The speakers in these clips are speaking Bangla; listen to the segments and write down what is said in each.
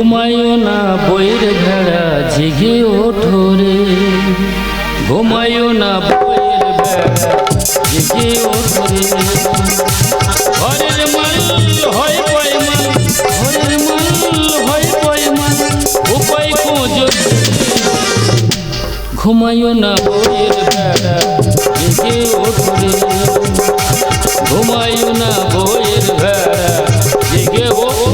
ঘুমায়ো না বইয়ের ভেড়া জেগে ওঠো রে, ঘুমায়ো না বইয়ের ভেড়া জেগে ওঠো রে। ঘরের মাল হয় পয়মান, ঘরের মাল হয় পয়মান, উপায় খোঁজ। ঘুমায়ো না বইয়ের ভেড়া জেগে ওঠো রে, ঘুমায়ো না বইয়ের ভেড়া জেগে ওঠো।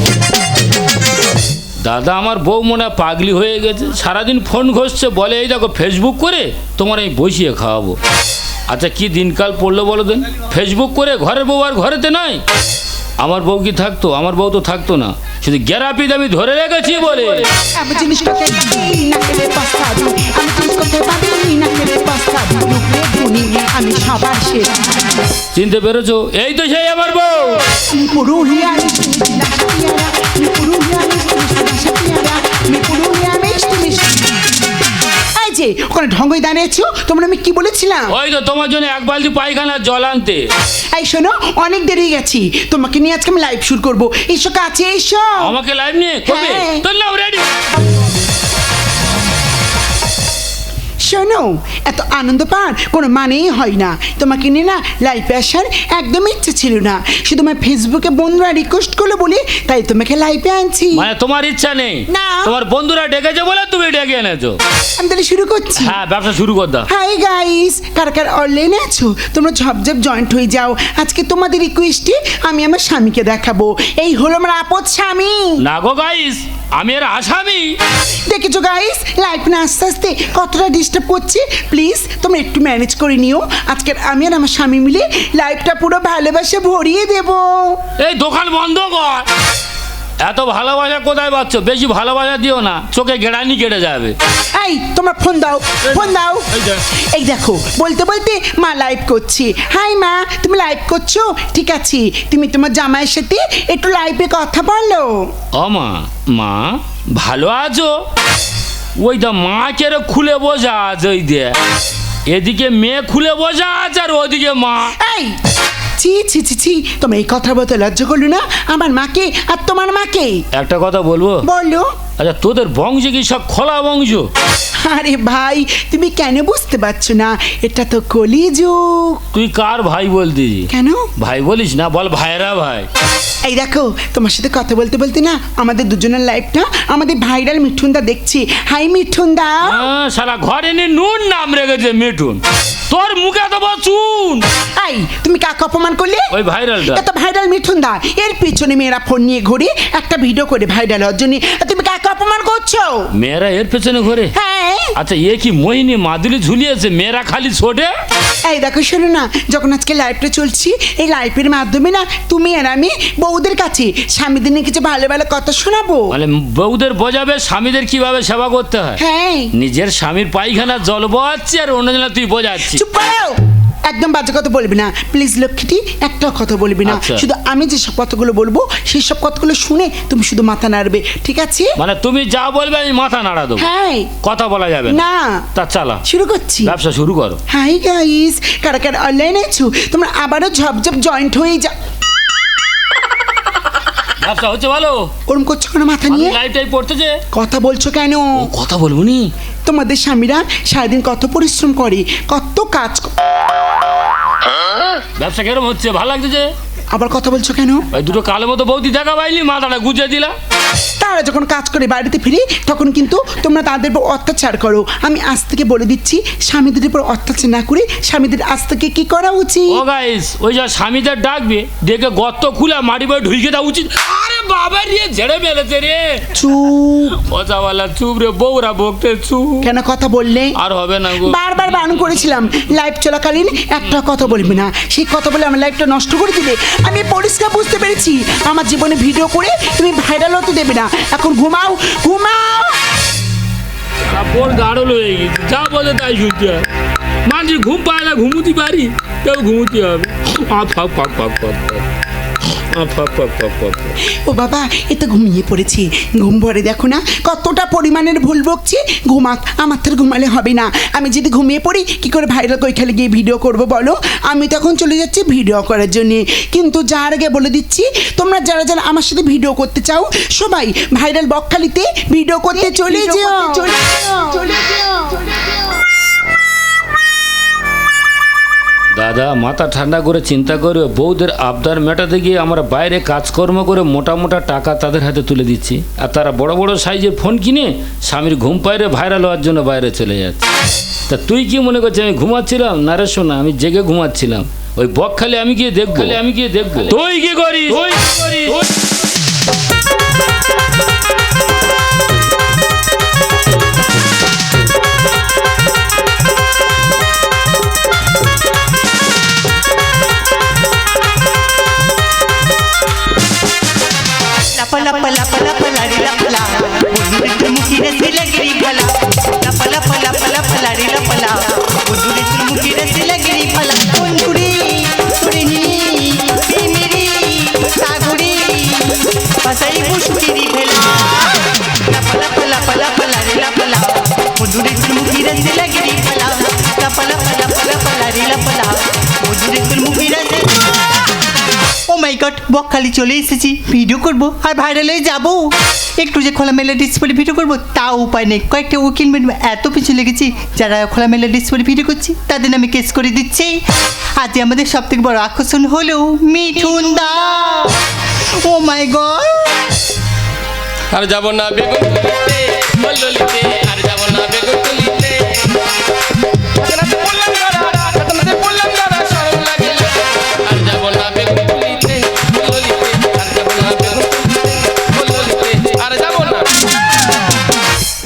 দাদা আমার বউ মনে হয় পাগলি হয়ে গেছে, সারাদিন ফোন ঘষছে, বলে এই দেখো ফেসবুক করে তোমার আমি বসিয়ে খাওয়াবো। আচ্ছা কি দিনকাল পড়লো বলো দেন, ফেসবুক করে ঘরের বউ আর ঘরেতে নাই। আমার বউ কি থাকতো? আমার বউ তো থাকতো না, শুধু গ্যারাপিতে আমি ধরে রেখেছি বলে। আমি জিনিস করতে পারি না খেলে পাস্তাবি, আমি জিনিস করতে পারি না খেলে পাস্তাবি, লুকলে গুনি আমি সবার শেষ। চিনতে পেরেছো? এই তো সেই আমার বউ। পুরুলিয়া মিষ্টি মিষ্টি সাথিয়ারা, পুরুলিয়া মিষ্টি মিষ্টি সাথিয়ারা, পুরুলিয়া মিষ্টি মিষ্টি। এই যে ওখানে ঢঙ্গই দাঁড়িয়েছো, তোমরা আমি কি বলেছিলাম? ওই তো তোমার জন্য এক বালতি পায়খানার জল আনতে। এই শোনো, অনেক দেরি গেছি, তোমাকে নিয়ে আজকে আমি লাইভ শুট করবো। এসো কাছে এসো। আমাকে লাইভ নিয়ে কবে? হ্যাঁ। তো নাও রেডি। শোনো, এত আনন্দ পাওয়ার কোনো মানেই হয় না। তোমাকে নিয়ে না লাইভে আসার একদম ইচ্ছে ছিল না, শুধু আমার ফেসবুকে বন্ধুরা রিকোয়েস্ট করলো বলে তাই তোমাকে লাইভে আনছি। মানে তোমার ইচ্ছা নেই? না। তোমার বন্ধুরা ডেকেছে বলে তুমি ডেকে এনেছো। আমি তাহলে শুরু করছি। হ্যাঁ, ব্যবসা শুরু কর দাও। হাই গাইস, কার কার অনলাইনে আছো? তোমরা ঝপঝপ জয়েন্ট হয়ে যাও। আজকে তোমাদের রিকোয়েস্টে আমি আমার স্বামীকে দেখাবো। এই হলো আমার আপদ স্বামী। না গো গাইস, আমি এর আসামি। দেখেছো গাইস, লাইফ না আস্তে আস্তে কতটা ডিস্টার্ব করছে। প্লিজ তোমরা একটু ম্যানেজ করে নিও। আজকে আমি আর আমার স্বামী মিলে লাইফটা পুরো ভালোবাসে ভরিয়ে দেবো। এই দোকান বন্ধ কর। এত ভালোবাসা কোথায় পাচ্ছ? বেশি ভালোবাসা দিও না, চোখে গেড়ানি কেটে যাবে। এই তোমরা ফোন দাও, ফোন দাও। এই যে। এই দেখো, বলতে বলতে মা লাইভ করছি। হাই মা, তুমি লাইভ করছো? ঠিক আছে, তুমি তোমার জামাইয়ের সাথে একটু লাইভে কথা বলো। ও মা, মা ভালো আছো? ওই দা মা কেরে খুলে বোঝা আছে, ওই দে এদিকে মেয়ে খুলে বোঝা আছে আর ওদিকে মা। এই ছি ছি ছি ছি, তোমার এই কথা বলতে লজ্জা করলো না? আমার মাকে আর তোমার মাকে। একটা কথা বলবো? বলো। আচ্ছা তোদের বংশ কি সব খোলা বংশ? আরে ভাই, তুমি কেন বুঝতে পারছো না? এটা তো কলিযুগ। তুই কার ভাই বলতিস? কেন ভাই বলিস না, বল ভাইরা ভাই। এই দেখো, তোমার সাথে কথা বলতে বলতে না আমাদের দুজনের লাইফটা আমাদের ভাইরাল মিঠুনদা দেখছি। হাই মিঠুনদা। সারা ঘরে নিয়ে নুন নাম রেখেছে মিঠুন, তোর মুখে তো বচুন। এই তুমি কাকে অপমান করলে? ওই ভাইরালটা। এটা ভাইরাল মিঠুনদা, এর পিছনে মেয়েরা ফোন নিয়ে ঘুরে একটা ভিডিও করে ভাইরাল হওয়ার জন্য। তুমি কাকে অপমান করছো? মেয়েরা এর পেছনে ঘোরে? হ্যাঁ। আচ্ছা এ কি মোহিনী মাদুলি ঝুলিয়েছে, মেয়েরা খালি ছোটে? এই দেখো শোনো না, যখন আজকে লাইভটা চলছি, এই লাইভের মাধ্যমে না তুমি আর আমি বউদের কাছে স্বামীদের নিয়ে কিছু ভালো ভালো কথা শোনাবো। মানে বউদের বোঝাবে স্বামীদের কিভাবে সেবা করতে হয়। হ্যাঁ। নিজের স্বামীর পায়খানা জল বোয়াচ্ছি আর অন্যজনে তুই বোঝাচ্ছিস। চুপ করো, একদম বাজে কথা বলবি না প্লিজ লক্ষ্মীটি, একটা কথা বলবি না। আচ্ছা। শুধু আমি যেসব কথাগুলো বলবো সেই সব কথাগুলো শুনে তুমি শুধু মাথা নাড়বে, ঠিক আছে? মানে তুমি যা বলবে আমি মাথা নাড়া দেবো? হ্যাঁ। কথা বলা যাবে না? না। তা চালা শুরু করছি। ব্যবসা শুরু করো। হাই গাইস, কারা কারা অনলাইনে আছো? তোমরা আবারও ঝপঝপ জয়েন্ট হয়ে যাও। ব্যবসা হচ্ছে ভালো? ওরম করছো কেন মাথা নিয়ে? লাইফটাই পড়তেছে। কথা বলছো কেন? কথা বলবো নি? তোমাদের স্বামীরা সারাদিন কত পরিশ্রম করে, কত কাজ ব্যবসা কেরম হচ্ছে? ভালো লাগতেছে? আবার কথা বলছো কেন? ওই দুটো কালো মতো বৌদি দেখা পাইনি, মাথাটা গুজে দিলা। তারা যখন কাজ করে বাড়িতে ফিরি তখন কিন্তু তোমরা তাদের উপর অত্যাচার করো। আমি আজ থেকে বলে দিচ্ছি, স্বামীদের উপর অত্যাচার না করে স্বামীদের আজ থেকে কি করা উচিত? ও গাইস, ওই যা স্বামীদের ডাকবে ডেকে গর্ত খুলে মাটি বয়ে ঢুকে দেওয়া উচিত। আরে বাবা রে, ঝেড়ে মেলেছে রে। চুপ। পচাওয়ালা চুপ রে, বউরা বকতে চুপ। কেন কথা বললে? আর হবে না গো। বারবার বারণ করেছিলাম লাইভ চলাকালীন একটা কথা বলবি না, সেই কথা বলে আমার লাইফটা নষ্ট করে দিলে। আমি পরিষ্কার বুঝতে পেরেছি আমার জীবনে ভিডিও করে তুমি ভাইরাল হতে দেবে না। এখন ঘুমাও, ঘুমাও। কাপড় গাঢ় হয়ে গেছে, যা বলে তাই শুনতে হয়। মানুষ ঘুম পায় না, ঘুমুতে পারি, কেউ ঘুমুতে হবে। ও বাবা এ তো ঘুমিয়ে পড়েছি, ঘুম ভরে দেখো না কতটা পরিমাণের ভুল বকছি। ঘুমাক, আমার তো আর ঘুমালে হবে না। আমি যদি ঘুমিয়ে পড়ি কি করে ভাইরাল কৈখালে গিয়ে ভিডিও করব বলো? আমি তখন চলে যাচ্ছি ভিডিও করার জন্যে। কিন্তু যার আগে বলে দিচ্ছি, তোমরা যারা যারা আমার সাথে ভিডিও করতে চাও সবাই ভাইরাল বকখালিতে ভিডিও করতে চলে যেও। দাদা মাথা ঠান্ডা করে চিন্তা করে বউদের আবদার মেটাতে গিয়ে আমরা বাইরে কাজকর্ম করে মোটা মোটা টাকা তাদের হাতে তুলে দিচ্ছি, আর তারা বড় বড় সাইজের ফোন কিনে স্বামীর ঘুম পাইরে ভাইরাল হওয়ার জন্য বাইরে চলে যাচ্ছে। তা তুই কি মনে করছিস আমি ঘুমাচ্ছিলাম? না রে শোনা, আমি জেগে ঘুমাচ্ছিলাম। ওই বকখালি আমি গিয়ে দেখবো। তুই কি করিস? लपला पला पला पला रे लपला बुजुर्ग तुर्मुखी रसी लगरी भला लपला पला पला पला रे लपला बुजुर्ग तुर्मुखी रसी लगरी भला कुंडुरी सुरनी मेरी सागुरी पसई बुशुरी भेला लपला पला पला पला रे लपला बुजुर्ग तुर्मुखी रसी लगरी भला लपला पला पला पला रे लपला बुजुर्ग तुर्मुखी रसी। ও মাই গড, বকখালি চলে এসেছি, ভিডিও করব আর ভাইরাল হয়ে যাবো। একটু যে খোলামেলা ড্রেস পরে ভিডিও করবো তাও উপায় নেই। কয়েকটা উকিল ম্যাডাম এত পিছু লেগেছি, যারা খোলামেলা ড্রেস পরে ভিডিও করছি তাদের নামে কেস করে দিচ্ছি। আজ আমাদের সব থেকে বড় আকর্ষণ হলো মিঠুন দা। ও মাই গড, আর যাব না বেগুন তুলিতে বললিতে, আর যাব না বেগুন তুলিতে আপনাদের বললাম দাদা শরম লাগে, আর যাব না বেগুন তুলিতে বললিতে, আর যাব না বেগুন তুলিতে আর যাব না।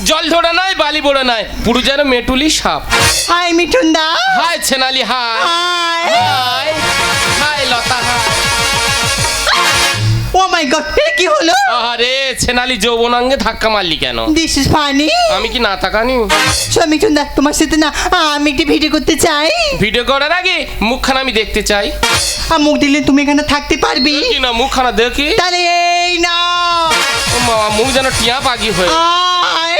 জল ধরে নাই বালি বড় নাই, পুরো যেন মেটুলি সাপ। হাই মিঠুন দা। হাই ছেনালি hi. Hi hi Lata hi. Oh my god, এটা কি হলো? আরে ছেনালি যৌবনাঙ্গে ধাক্কা মারলি কেন? This is funny. আমি কি না তাকানি? শোন মিঠুন দা, তোমার সাথে না আমি একটি ভিডিও করতে চাই। ভিডিও করার আগে মুখখানা আমি দেখতে চাই। আর মুখ দিলে তুমি এখানে থাকতে পারবি কি না মুখখানা দেখি? তাহলে এই না ও মা, মুখ যেন টিয়া পাগি হয়ে। আয়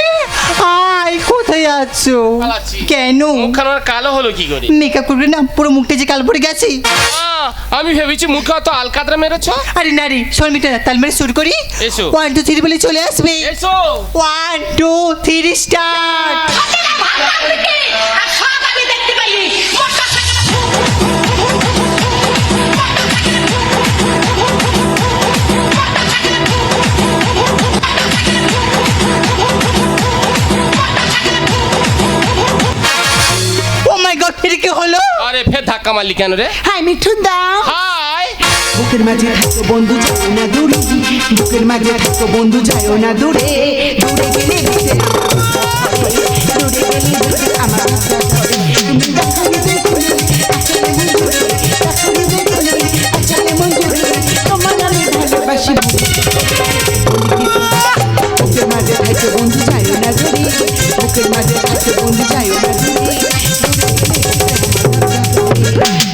আয়, কোথায় আছো? পালাচ্ছি। কেন? মুখখানা আমার কালো হলো কি করে? মেকআপ করবে না, পুরো মুখটা যে কালো পড়ে গেছে। আমি ভেবেছি মুখে অত আলকাতরা মেরেছ। আরে না রে, শোন মিঠুন দা, তাহলে মেরে শুরু করি। এসো। 1 2 3 বলে চলে আসবে। এসো। 1 2 3 স্টার্ট। ও মাই গড, এটা কি হলো? আরে ফের ধাক্কা মারলি কেন রে? হাই মিঠুন দা। হাই। বুকের মাঝে থাকো বন্ধু যাও না দূরে, বুকের মাঝে থাকো বন্ধু যাও না দূরে, দূরে গেলে বেঁচে দূরে গেলে বেঁচে আমার তুমি দেখালে দেখুলে আসলে মঞ্জুরে, দেখালে দেখুলে আসলে মঞ্জুরে, তোমার আমি ভালোবাসি। বুকের মাঝে থাকো বন্ধু যাও না দূরে, বুকের মাঝে থাকো বন্ধু যাও না দূরে,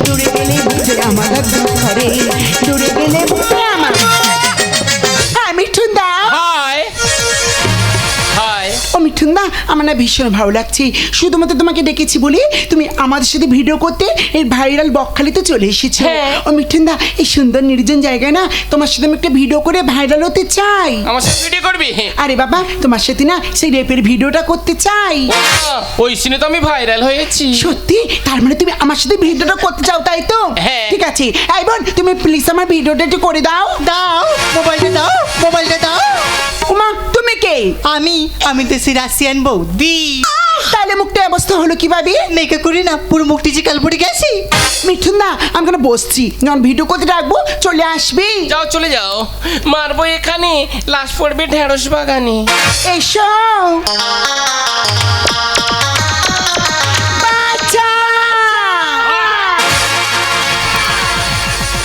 দূরে গেলে বুঝে আমার ঘরে, দূরে গেলে বুঝে আমার। হ্যাঁ মিঠুন দা। হাই। হাই। ও মিঠুন দা, আমার না ভীষণ ভালো লাগছে। শুধুমাত্র তোমাকে ডেকেছি বলি তুমি আমাদের সাথে ভিডিও করতে এই ভাইরাল বকখালিতে চলে এসেছো। ও মিঠুন দা, এই সুন্দর নির্জন জায়গায় না তোমার সাথে আমি একটা ভিডিও করে ভাইরাল হতে চাই। আমার সাথে ভিডিও করবি? আরে বাবা, তোমার সাথে না সেই রেপের ভিডিওটা করতে চাই। ওই সিনে তো আমি ভাইরাল হয়েছি। সত্যি? তার মানে তুমি আমার সাথে ভিডিওটা করতে চাও, তাই তো? হ্যাঁ। ঠিক আছে, এই বোন তুমি প্লিজ আমার ভিডিওটা একটু করে দাও। দাও মোবাইলটা, দাও মোবাইলটা দাও। ওমা, তুমি কে? আমি তো সে রাশিয়ান বৌদি। তাহলে মুখটা অবস্থা হলো কিভাবে? মেকআপ করি না, পুরো মুখটি যে কাল পড়ে গেছে। মিঠুন দা, আমি কেন বসছি, যখন ভিডিও করতে ডাকবো চলে আসবি। যাও চলে যাও, মারবো এখানে, লাশ পড়বে ঢেঁড়স বাগানে। এসো। বাচ্চা!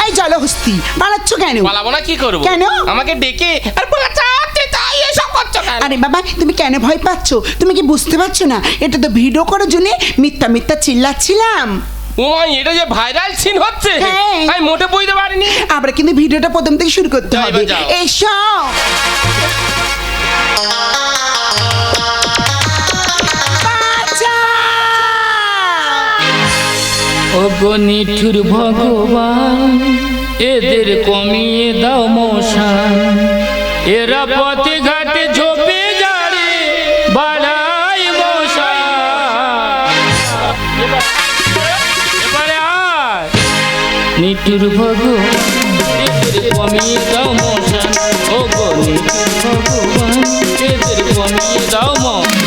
এই জলহস্তি, পালাচ্ছ কেন? পালাবো না, কি করবো? কেন? আমাকে ডেকে আর বাঁচাতে তাই এসব করছো কেন? আরে বাবা, তুমি কেন ভয় পাচ্ছ? তুমি কি বুঝতে পারছো না এটা তো ভিডিও করার জন্য মিথ্যা মিথ্যা চিল্লাচ্ছিলাম। ওমা এটা যে ভাইরাল সিন হচ্ছে হ্যাঁ। আমি মোটে বুঝতে পারিনি। আমরা কিন্তু ভিডিওটা প্রথম থেকে শুরু করতে যাও, হবে। এবার যাও। এসো। ওগো নিঠুর ভগবান এদের কমিয়ে দাও মশান, এরা পথে ঘাটে ঝোপে যারে বাড়াই মশান। এবারে আয় নিঠুর ভগবান এদের কমিয়ে দাও মশান, ওগো নিঠুর ভগবান এদের কমিয়ে দাও মশান।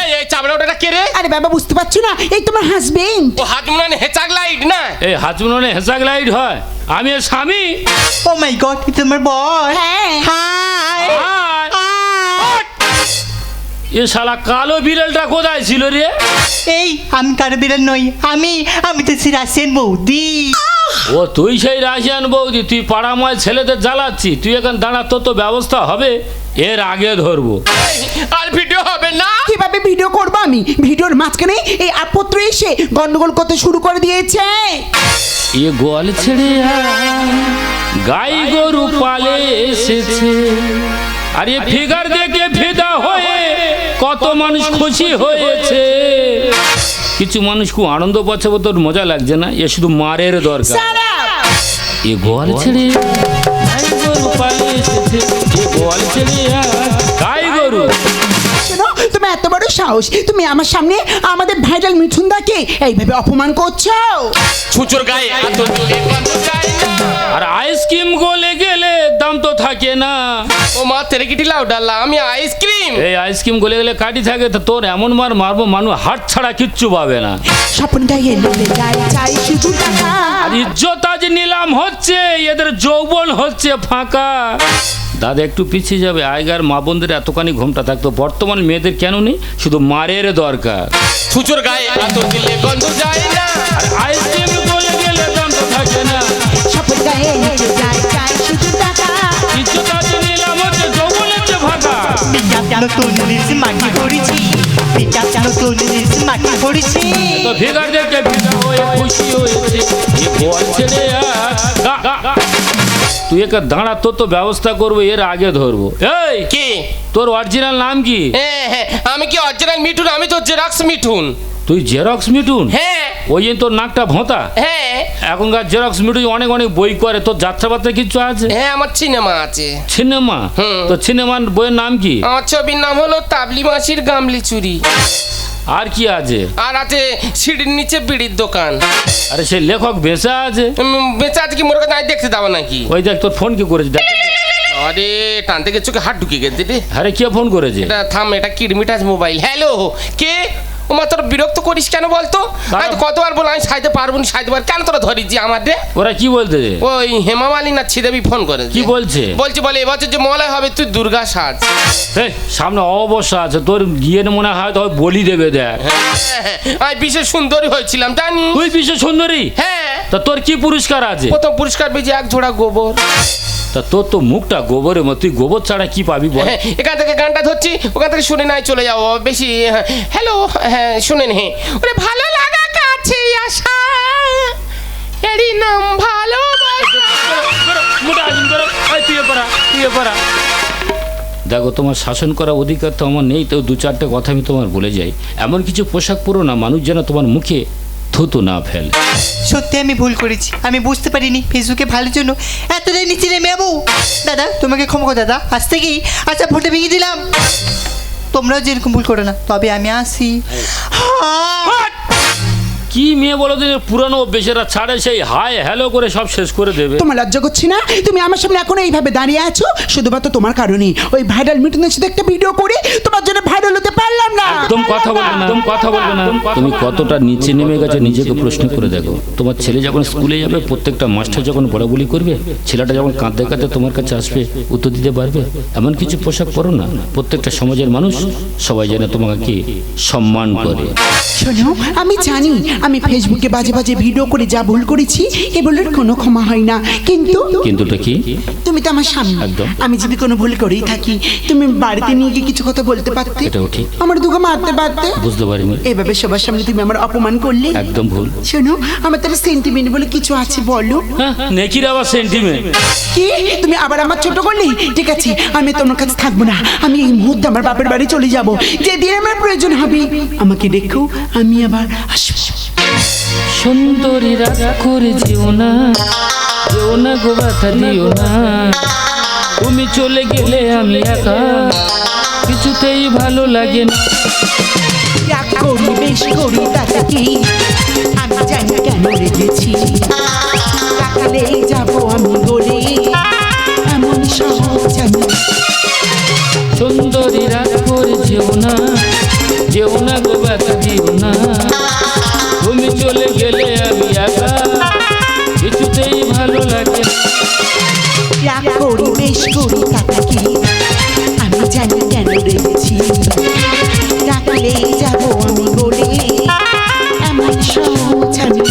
এই এই চাবড়া ওটা কে রে? আরে বাবা বুঝতে পারছো না, এই তোমার হাজবেন্ড। ও হাত মুনানে হেচাক লাইট না? এই হাজমনে হেসাক লাইট হয়, আমি এর স্বামী। ও মাই গড, এটা আমার বয়। হ্যাঁ। হাই আয়। এ শালা কালো বিড়ালটা কোথায় ছিল রে? এই আমি কারো বিড়াল নই, আমি তো সে রাশিয়ান বৌদি। ও তুই সেই রাশিয়ান বৌদি, তুই পাড়াময় ছেলেদের জ্বালাচ্ছি। তুই এখন দাঁড়া, তোর তো ব্যবস্থা হবে, এর আগে ধরবো। আর ভিডিও হবে না। কিভাবে ভিডিও করবো আমি? ভিডিওর মাঝখানে এই আপত্র এসে গন্ডগোল করতে শুরু করে দিয়েছে। এ গোয়াল ছেড়ে আয়, গাই গরু পালে এসেছে। আর এ ফিগার দেখে ফিদা হয়ে কত মানুষ খুশি হয়েছে। কিছু মানুষ খুব আনন্দ পাচ্ছে, তোর মজা লাগছে না? এ শুধু মারের দরকার। এ গোয়াল ছেড়ে গাই গরু পালে এসেছে, এ গোয়াল ছেড়ে আয়, গাই গরু। শোনো, তুমি এত বড় সাহস, তুমি আমার সামনে আমাদের ভাইরাল মিঠুনদাকে এইভাবে অপমান করছো। ছুচোর গায়ে এত দিলে গন্ধ যায় না। আর আইসক্রিম গলে গেলে দাম তো থাকে না। ও মা তেরে কিটি লাউ ডাল্লা, আমি আইসক্রিম। এই আইসক্রিম গলে গেলে কাটি থাকে, তো তোর এমন মার মারবো মানুষ হাট ছাড়া কিচ্ছু পাবে না। স্বপ্ন গায়ে লেগে যায়, চাই শুধু টাকা। আর ইজ্জত আজ নিলাম হচ্ছে, এদের যৌবন হচ্ছে ফাঁকা। দাদা একটু পিছিয়ে যাবে, আগের মা বোনদের এতখানি ঘোমটা থাকতো, বর্তমান মেয়েদের কেন নেই? শুধু মারের দরকার। ছুচোর গায়ে এত দিলে গন্ধ যায় না। আর আইসক্রিম গলে গেলে দাম তো থাকে না। স্বপ্ন গায়ে লেগে যায়, চাই শুধু টাকা। ইজ্জত আজ নিলাম হচ্ছে, যৌবন হচ্ছে ফাঁকা। নতুন রিলস মাটি পড়েছি, নতুন রিলস মাটি পড়েছি। তো ফিগার দেখে ফিদা হয়ে খুশি হয়েছে। এ গোয়াল ছেড়ে আয়, গা, গা, গা। তুই একা দাঁড়া, তোর তো ব্যবস্থা করবো, এর আগে ধরবো। এই কি? তোর অরিজিনাল নাম কি? হ্যাঁ হ্যাঁ, আমি কি অরিজিনাল মিঠুন? আমি তো জেরক্স মিঠুন। তুই জেরক্স মিঠুন? হ্যাঁ ওই জন্য তোর নাকটা ভোঁতা। হ্যাঁ এখনকার জেরক্স মিঠুন অনেক অনেক বই করে। তোর যাত্রাপাত্রা কিছু আছে? হ্যাঁ, আমার সিনেমা আছে। সিনেমা? হুম। তো সিনেমার বইয়ের নাম কি? আমার ছবির নাম হলো তাবলি মাসির গামলি চুরি। আর কি আছে? আর আছে সিঁড়ির নিচে বিড়ির দোকান। আরে সে লেখক বেঁচে আছে? বেঁচে আছে কি? মোর কাছে আমি দেখতে যাবো নাকি? ওই দেখ তোর ফোন কি করেছে দেখ। আরে টান থেকে চোখে হাত ঢুকে গেছে রে। আরে কে ফোন করেছে? এটা থাম, এটা কিডমিটাস মোবাইল। হ্যালো, কে? ওমা তোরা বিরক্ত করিস কেন বলতো? আমি তো কতবার বল আমি সাইতে পারবো না, সাইতে পার কেন তোরা ধরিস আমার রে? ওরা কি বলতেছে? ওই হেমা মালিনী না ছিদেবী ফোন করে। কি বলছে? বলে এবছর যে মলয় হবে তুই দুর্গা সাজ। এই সামনে অবশ্য আছে, তোর গিয়ে মনে হয় তো বলি দেবে দেখ। আমি বিশেষ সুন্দরী হয়েছিলাম জানি। তুই বিশ্ব সুন্দরী? হ্যাঁ, তা তোর কি পুরস্কার আছে? প্রথম পুরস্কার পেয়েছি এক জোড়া গোবর। তা তোর তো মুখটা গোবরের মতো, তুই গোবর ছাড়া কি পাবি বল? হ্যাঁ, এখান থেকে গানটা ধরছি, ওখান থেকে শুনে নাই চলে যাবো বেশি। হ্যালো, হ্যাঁ শুনেন। হ্যাঁ, ওরে ভালো লাগা কাছে আসা, এরই নাম ভালোবাসা। দেখো, তোমার শাসন করার অধিকার তো আমার নেই, তো দু চারটে কথা আমি তোমার বলে যাই। এমন কিছু পোশাক পরো না মানুষ যেন তোমার মুখে থুতু না ফেলে। সত্যি আমি ভুল করেছি, আমি বুঝতে পারিনি ফেসবুকে ভালোর জন্য এতটাই নিচে নেমে যাবো। দাদা তোমাকে ক্ষমা করো দাদা, আজ থেকেই আচ্ছা ভোটে ভেঙে দিলাম। তোমরাও যেরকম ভুল করো না, তবে আমি আসি। কি মেয়ে বলো দিনের পুরানো অভ্যেসেরা ছাড়ে, সেই হাই হ্যালো করে সব শেষ করে দেবে। তোমার লজ্জা করছি না? তুমি আমার সামনে এখন এইভাবে দাঁড়িয়ে আছো শুধুমাত্র তোমার কারণে। ওই ভাইরাল মিঠুনের সাথে একটা ভিডিও করে তোমার জন্য ভাইরাল হতে পারলাম না। একদম কথা বলবে না, কথা বলবে না। তুমি কতটা নিচে নেমে গেছে নিজেকে প্রশ্ন করে দেখো। তোমার ছেলে যখন স্কুলে যাবে, প্রত্যেকটা মাস্টার যখন বলাবলি করবে, ছেলেটা যখন কাঁদতে কাঁদতে তোমার কাছে আসবে, উত্তর দিতে পারবে? এমন কিছু পোশাক পরো না, প্রত্যেকটা সমাজের মানুষ সবাই যেন তোমাকে সম্মান করে। শোনো, আমি জানি আমি ফেসবুকে বাজে বাজে ভিডিও করে যা ভুল করেছি, এ ভুলের কোনো ক্ষমা হয় না। কিন্তুটা কি? তুমি তো আমার স্বামী। একদম। আমি যদি কোনো ভুল করেই থাকি, তুমি বাড়িতে নিয়ে গিয়ে কিছু কথা বলতে পারতে। এটাও ঠিক। আমার দুটো মাথা মারতে পারতে। বুঝতে পারিনি। এভাবে সবার সামনে তুমি আমার অপমান করলে। একদম ভুল। শোনো, আমার তাহলে সেন্টিমেন্ট বলে কিছু আছে বলো। হ্যাঁ, নেকির আবার সেন্টিমেন্ট। কি তুমি আবার আমার ছোট করলি? ঠিক আছে, আমি তোমার কাছে থাকবো না। আমি এই মুহূর্তে আমার বাপের বাড়ি চলে যাব। যেদিন আমার প্রয়োজন হবে আমাকে দেখো, আমি আবার আসবো। সুন্দরী রাগ করে যেও না গো ব্যথা দিও না, তুমি চলে গেলে আমি একা কিছুতেই ভালো লাগে না। রাগ করি বেশ করি তাতে কি, আমি জানি কেন রেখেছি। তাকালে যাবো আমি বলে এমন সহজ আমি। সুন্দরী রাগ করে যেও না গো ব্যথা দিও না, তুমি চলে গেলে আমি একা কিছুতেই ভালো লাগে না। রাগ করি বেশ করি তাতে কি, আমি জানি কেন রেখেছি। তাকালে যাবো আমি বলে এমন সহজ আমি।